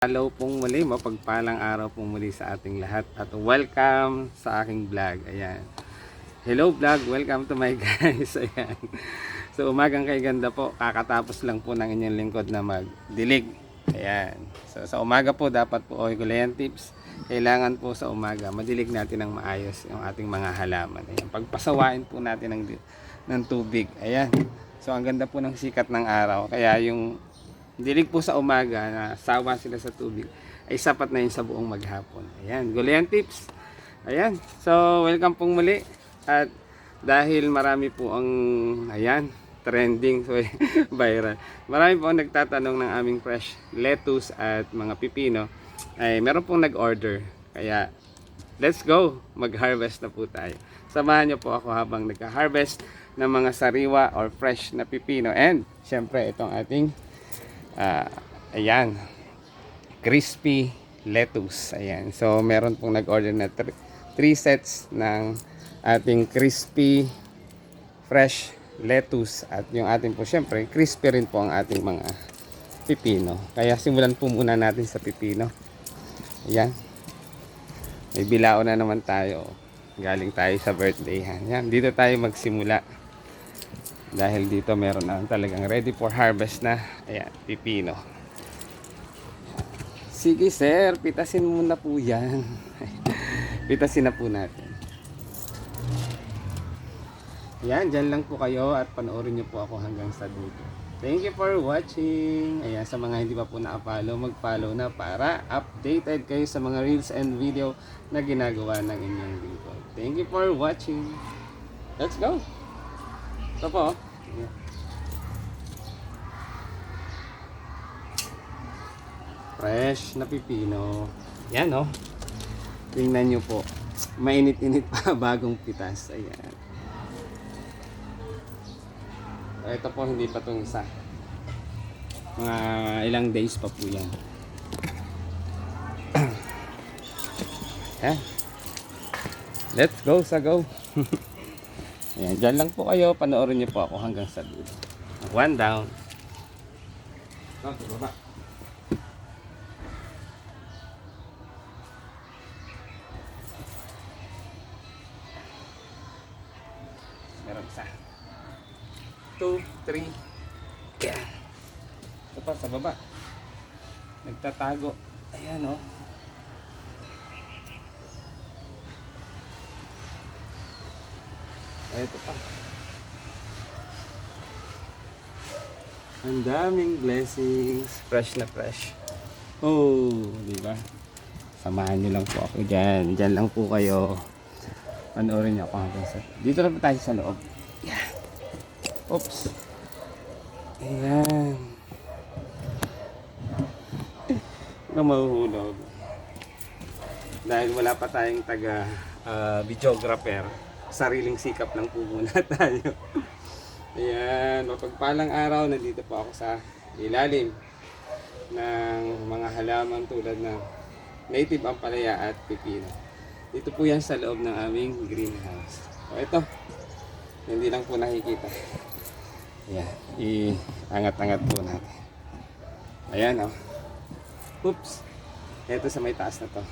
Hello pong muli, mapagpalang araw pong muli sa ating lahat at welcome sa aking vlog. Ayan. Hello vlog, welcome to my guys. Ayan. So umagang kay ganda po, kakatapos lang po ng inyong lingkod na magdilig. Ayan. So sa umaga po dapat po gulayan tips. Kailangan po sa umaga madilig natin ng maayos yung ating mga halaman. Ayan. Pagpasawain po natin ng tubig. Ayan. So ang ganda po ng sikat ng araw. Kaya yung dilig po sa umaga na sawa sila sa tubig ay sapat na yun sa buong maghapon. Ayan, gulayan tips. Ayan, so welcome pong muli. At dahil marami po ang trending, so viral. Marami po ang nagtatanong ng aming fresh lettuce at mga pipino. Ay meron pong nag-order. Kaya let's go, mag-harvest na po tayo. Samahan niyo po ako habang nagka-harvest ng mga sariwa or fresh na pipino. And syempre itong ating crispy lettuce. Ayan. So meron pong nag-order na 3 sets ng ating crispy fresh lettuce at yung ating po syempre crispy rin po ang ating mga pipino. Kaya simulan po muna natin sa pipino. Ayan. May bilao na naman tayo. Galing tayo sa birthday. Ayan. Dito tayo magsimula. Dahil dito meron na talagang ready for harvest na. Ayan, pipino. Sige sir, pitasin muna po yan. Pitasin na po natin. Yan, dyan lang po kayo at panoorin nyo po ako hanggang sa dulo. Thank you for watching. Ayan, sa mga hindi pa po na-follow, mag-follow na para updated kayo sa mga reels and video na ginagawa ng inyong lingkod. Thank you for watching. Let's go! Ito po. Fresh na pipino. Yan o. Tingnan nyo po. Mainit-init pa bagong pitas. Ayan. Ito po hindi pa itong isa. Mga ilang days pa po yan. Ayan. Let's go sa go. Ayan, dyan lang po kayo. Panoorin niyo po ako hanggang sa dulo. One down. Baba. Meron isa. 2, 3. Ayan. Ito pa sa baba. Nagtatago. Ayan o. Ito pa. Ang daming blessings. Fresh na fresh. Oh, di ba? Samahan niyo lang po ako diyan. Diyan lang po kayo. Panoorin niyo ako hanggang sa. Dito na po tayo sa loob. Yeah. Oops. Ayan. Na mahuhulog. Dahil wala pa tayong taga videographer. Sariling sikap lang po muna tayo. Ayan, mapagpalang araw, nandito po ako sa ilalim ng mga halaman tulad ng native ampalaya at pipino. Dito po yan sa loob ng aming greenhouse. So ito, hindi lang po nakikita. Ayan, iangat-angat po natin. Ayan o. Oops, ito sa may taas na to.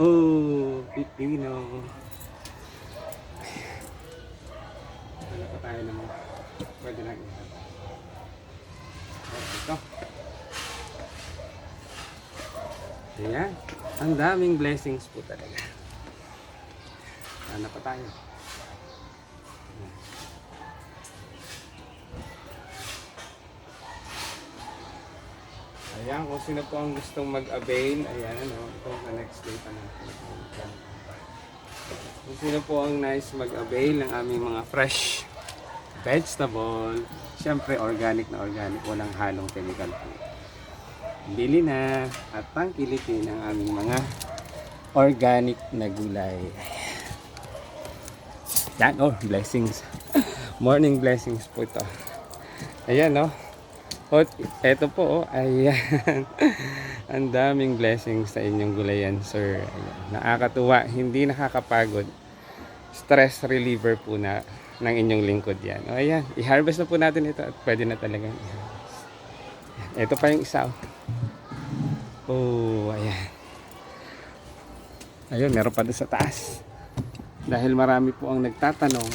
Oh, pipino. Wala pa tayo naman. Pwede lang ito. Ito. Ayan. Ang daming blessings po talaga. Sana pa tayo. Ayan, kung sino po ang gustong mag-avail, ayan, ito na next day pa natin. Kung sino po ang nice mag-avail ng aming mga fresh vegetable, syempre organic na organic, walang halong chemical po. Bili na at tangkilitin ang aming mga organic na gulay. Yan, oh, blessings. Morning blessings po ito. Ayan, no? Eto po, ayan. Ang daming blessings sa inyong gulayan, sir. Ayan. Nakakatuwa, hindi nakakapagod. Stress reliever po na ng inyong lingkod yan. O ayan, i-harvest na po natin ito at pwede na talagang i-harvest. Ito pa yung isa. Oh, ayan. Ayun, meron pa doon sa taas. Dahil marami po ang nagtatanong,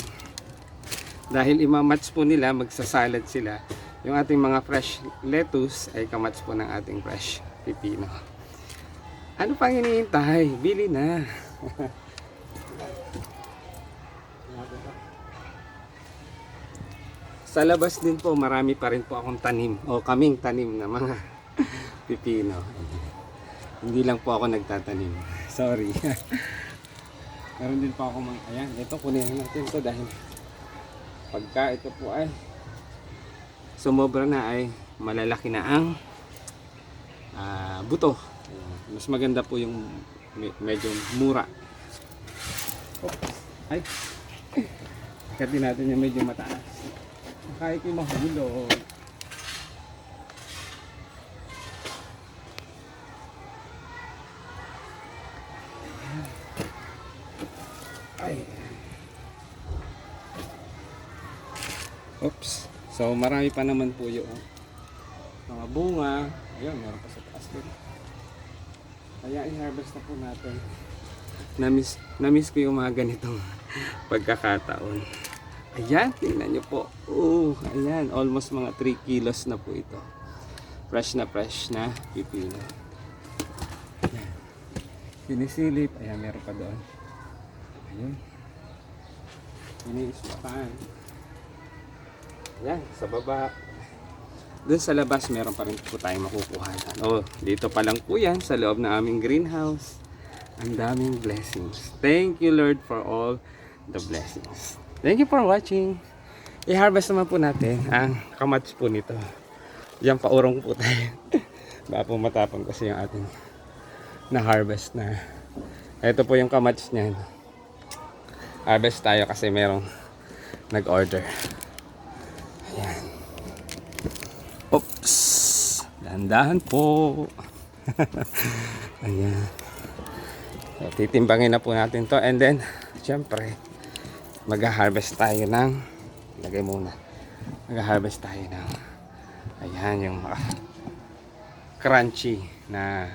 dahil imamatch po nila, magsasalad sila, yung ating mga fresh lettuce ay kamatch po ng ating fresh pipino. Ano pang hinihintay? Bili na. Sa labas din po, marami pa rin po akong tanim o kaming tanim na mga pipino. Hindi lang po ako nagtatanim. Sorry. Meron din po ako mga, ayan, ito kunin natin ito dahil pagka ito po ay sumobra na ay malalaki na ang buto. Ayan. Mas maganda po yung medyo mura. Oops. Ay, katin natin yung medyo mataas. Kahit yung mahulog. Ay. Oops. So marami pa naman po yung mga bunga. Ayun, meron pa sa taas din. Kaya i-harvest na po natin. Na-miss ko yung mga ganitong pagkakataon. Ayan, tingnan nyo po. Oh, ayan, almost mga 3 kilos na po ito. Fresh na pipino. Ayan. Sinisilip. Ayan, meron pa doon. Ayan. Iniiswapan. Ayan, sa baba. Doon sa labas, meron pa rin po tayong makukuha. Oh, dito pa lang po yan, sa loob ng aming greenhouse. Ang daming blessings. Thank you, Lord, for all the blessings. Thank you for watching. I-harvest naman po natin ang kamats po nito. Diyan paurong po tayo. Baka po matapang kasi yung ating na-harvest na. Ito po yung kamats niyan. Harvest tayo kasi merong nag-order. Ayan. Oops. Dahan-dahan po. Ayan. So, titimbangin na po natin to. And then, syempre, mag-harvest tayo ng, lagay muna, mag-harvest tayo ng, ayan, yung crunchy na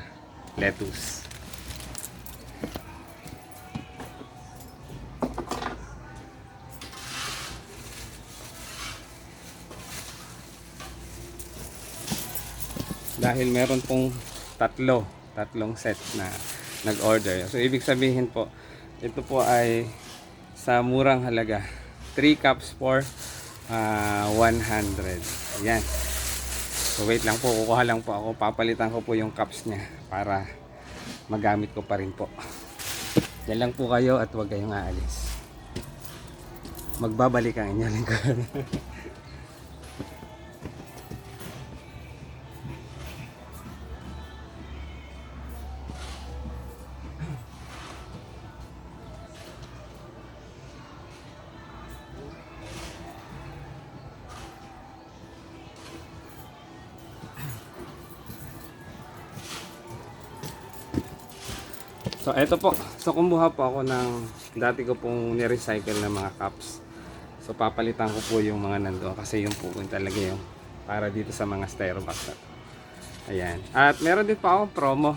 lettuce. Dahil meron pong tatlong set na nag-order. So, ibig sabihin po, ito po ay sa murang halaga. 3 cups for 100. Ayan. So, wait lang po. Kukuha lang po ako. Papalitan ko po yung cups niya para magamit ko pa rin po. Yan lang po kayo at huwag kayong aalis. Magbabalik ang inyong lingkod. So, eto po. So, kumuha po ako ng dati ko pong ni-recycle na mga cups. So, papalitan ko po yung mga nandoon kasi yung po talaga yung para dito sa mga styro box na to. Ayan. At meron din po akong promo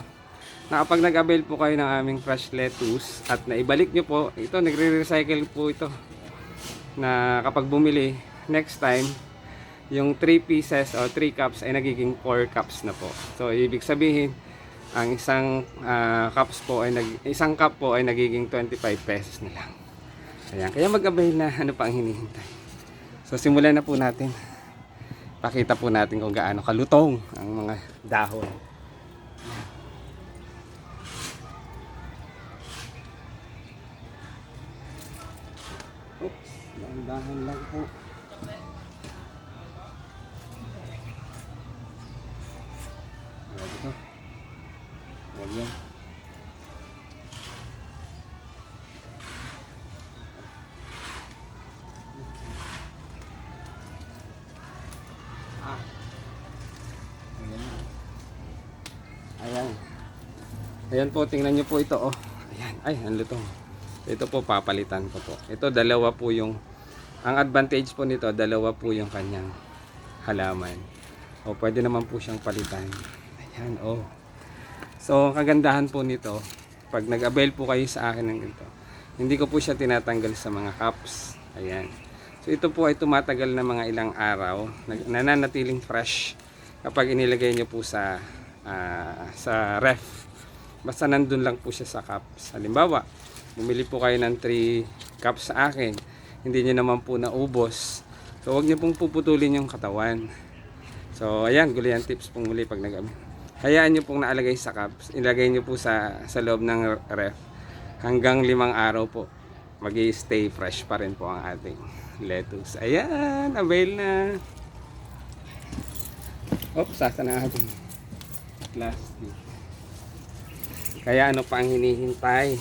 na kapag nag-avail po kayo ng aming fresh lettuce at naibalik nyo po, ito, nagre-recycle po ito. Na kapag bumili, next time, yung 3 pieces o 3 cups ay nagiging 4 cups na po. So, ibig sabihin, ang isang isang cup po ay nagiging 25 pesos na lang. Ayan, kaya mag-avail na, ano pa ang hinihintay. So simulan na po natin. Pakita po natin kung gaano kalutong ang mga dahon. Oops, dahan-dahan lang po. Ito. Yan. Ayan. Ayan po, tingnan nyo po ito. Oh. Ayan. Ay, ang lutong. Ito po, papalitan ko po. Ito, dalawa po yung, ang advantage po nito, dalawa po yung kanyang halaman. O pwede naman po siyang palitan. Ayan, oh. So, ang kagandahan po nito, pag nag-avail po kayo sa akin ng ganito, hindi ko po siya tinatanggal sa mga cups. Ayan. So, ito po ay tumatagal na mga ilang araw, nananatiling fresh kapag inilagay nyo po sa ref. Basta nandun lang po siya sa cups. Halimbawa, bumili po kayo ng 3 cups sa akin, hindi nyo naman po naubos. So, huwag nyo pong puputulin yung katawan. So, ayan, gulian tips pong muli pag hayaan nyo pong naalagay sa cups, ilagay nyo po sa loob ng ref hanggang 5 araw po, mag-i-stay fresh pa rin po ang ating lettuce. Ayan, avail na. Oops, sasa na ating plastic. Kaya ano pa ang hinihintay?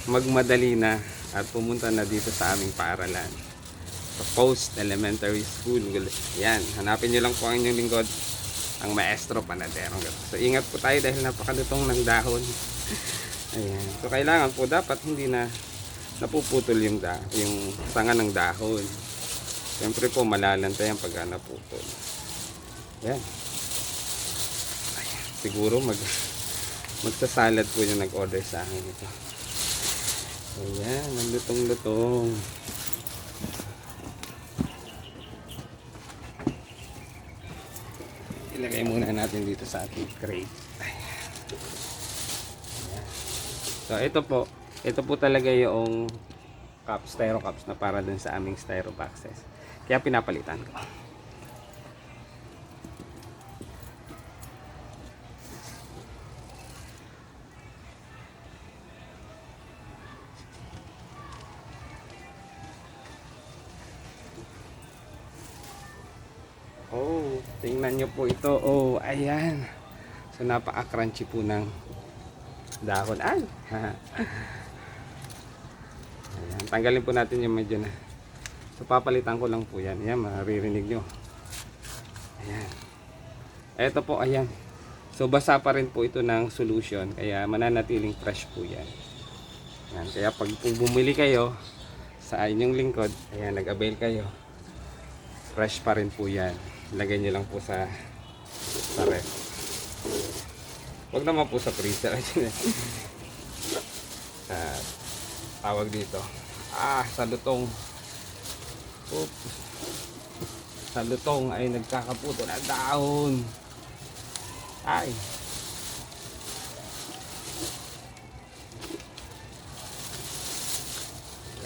Magmadali na at pumunta na dito sa aming paaralan, sa Post Elementary School. Yan, hanapin nyo lang po ang inyong lingkod, ang maestro panaderong gato. So ingat po tayo dahil napakalutong ng dahon. Ayan. So kailangan po dapat hindi na napuputol yung sanga ng dahon. Siyempre po malalantay ang pagka naputol. Ayan. Ayan. Siguro magsasalad po yung nag-order sa akin ito. Ayan, ang lutong-lutong. Ilagay muna natin dito sa ating crate. Ayan. So ito po talaga yung cups, styro cups na para dun sa aming styro boxes. Kaya pinapalitan ko. Oh, tingnan nyo po ito. Oh, ayan. So napaka-crunchy po ng dahon. Ay! Ayan, tanggalin po natin yung medyo na. So papalitan ko lang po yan. Ayan, maririnig nyo. Ayan. Ito po, ayan. So basa pa rin po ito ng solution. Kaya mananatiling fresh po yan. Ayan, kaya pag bumili kayo sa inyong lingkod, ayan, nag-avail kayo, fresh pa rin po yan. Lagay nyo lang po sa ref. Huwag naman po sa freezer. Tawag dito. Sa lutong. Oops. Sa lutong ay nagkakaputo na dahon. Ay.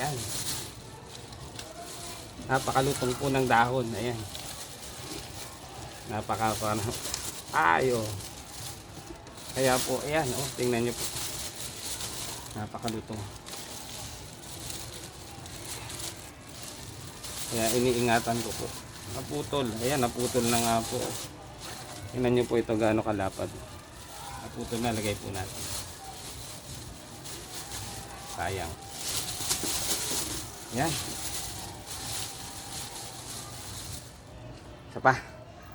Ayan. Napakalutong po ng dahon. Ayan. Ayo. Kaya po, ayan, oh, tingnan nyo po. Napakalutong. Kaya iniingatan ko po. Naputol. Ayan, naputol na nga po. Tingnan nyo po ito gaano kalapad. Naputol na, lagay po natin. Sayang. Ayan. Isa pa.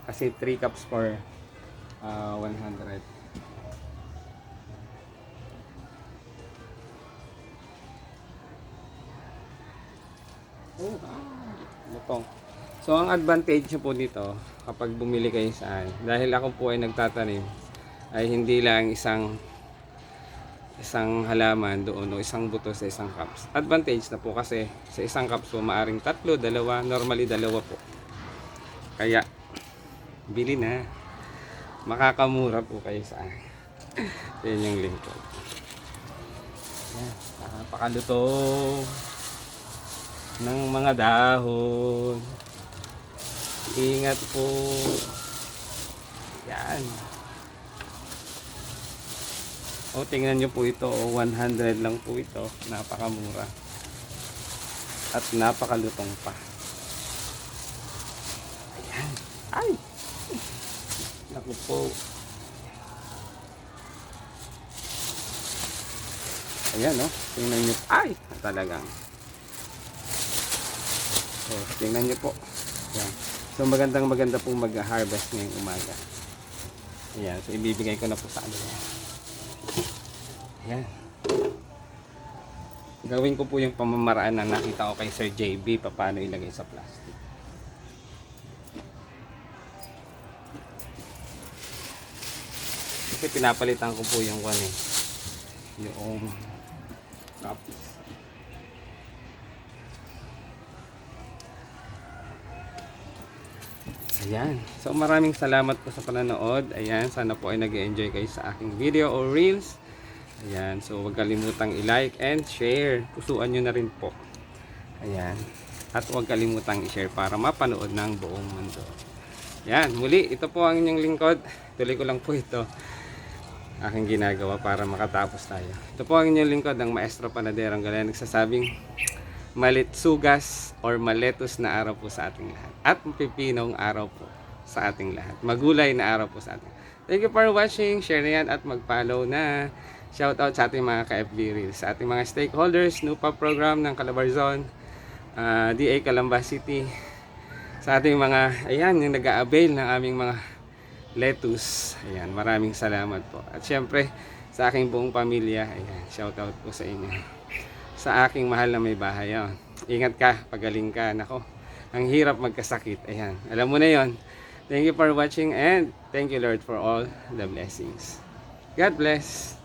Kasi 3 cups for 100. Lutong. So ang advantage po dito kapag bumili kayo sa akin, dahil ako po ay nagtatanim, ay hindi lang isang halaman doon o isang buto sa isang cups. Advantage na po kasi sa isang cups po maaring 3, 2, normally 2 po. Kaya bili na, makakamura po kayo sa akin. Yan yung lingkod. Yan, napakalutong ng mga dahon. Ingat po. Yan. O, tingnan nyo po ito. 100 lang po ito. Napakamura. At napakalutong pa. Ayan. Ay! Naku po. Ayan, oh. Tingnan nyo. Ay! Talagang. So, tingnan nyo po. Ayan. So, maganda pong mag-harvest ngayong umaga. Ayan. So, ibibigay ko na po sa ano. Ayan. Gawin ko po yung pamamaraan na nakita ko kay Sir JB paano ilagay sa plastic. Kasi pinapalitan ko po yung kwan eh. Yung cups. Ayan. So maraming salamat po sa panonood. Ayan. Sana po ay nag-enjoy kayo sa aking video o reels. Ayan. So huwag kalimutang i-like and share. Pusuan nyo na rin po. Ayan. At huwag kalimutang i-share para mapanood ng buong mundo. Ayan. Muli, ito po ang inyong lingkod. Tuloy ko lang po ito. Aking ginagawa para makatapos tayo. Ito po ang inyong lingkod, ang Maestro Panadero. Ang galing nagsasabing malitsugas or maletus na araw po sa ating lahat. At pipinong araw po sa ating lahat. Magulay na araw po sa ating. Thank you for watching. Share na yan at mag-follow na. Shout out sa ating mga ka-FB Reels. Sa ating mga stakeholders, NUPA program ng Calabarzon, DA Calamba City. Sa ating mga, ayan, yung nag-a-avail ng aming mga lettuce. Ayan, maraming salamat po. At syempre, sa aking buong pamilya, ayan, shout out po sa inyo. Sa aking mahal na may bahay. Oh. Ingat ka, pagaling ka. Nako, ang hirap magkasakit. Ayan, alam mo na yon. Thank you for watching and thank you Lord for all the blessings. God bless.